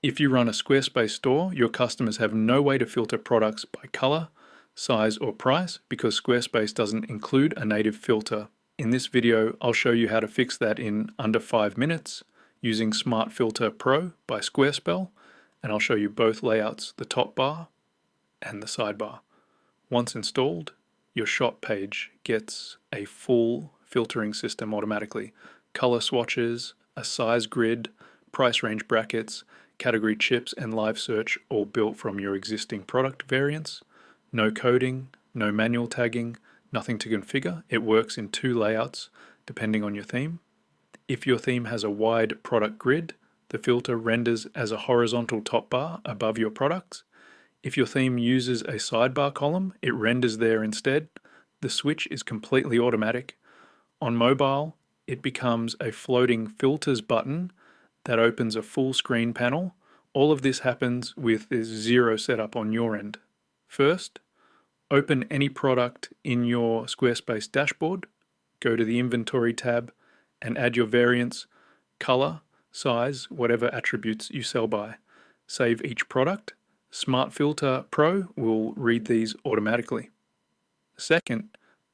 If you run a Squarespace store, your customers have no way to filter products by color, size, or price because Squarespace doesn't include a native filter. In this video, I'll show you how to fix that in under 5 minutes using Smart Filter Pro by Squarespell, and I'll show you both layouts, the top bar and the sidebar. Once installed, your shop page gets a full filtering system automatically. Color swatches, a size grid, price range brackets, category chips, and live search all built from your existing product variants. No coding, no manual tagging, nothing to configure. It works in 2 layouts depending on your theme. If your theme has a wide product grid, the filter renders as a horizontal top bar above your products. If your theme uses a sidebar column, it renders there instead. The switch is completely automatic. On mobile, it becomes a floating filters button that opens a full screen panel. All of this happens with zero setup on your end. First, open any product in your Squarespace dashboard, go to the Inventory tab, and add your variants, color, size, whatever attributes you sell by. Save each product. Smart Filter Pro will read these automatically. Second,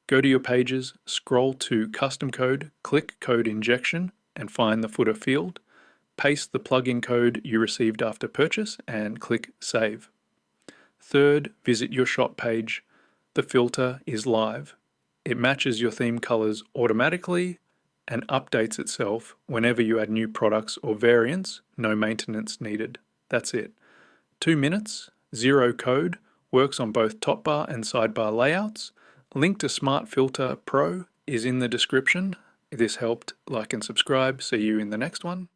go to your pages, scroll to Custom Code, click Code Injection, and find the footer field. Paste the plugin code you received after purchase and click Save. Third, visit your shop page. The filter is live. It matches your theme colors automatically and updates itself whenever you add new products or variants, no maintenance needed. That's it. 2 minutes, zero code, works on both top bar and sidebar layouts. Link to Smart Filter Pro is in the description. If this helped, like and subscribe. See you in the next one.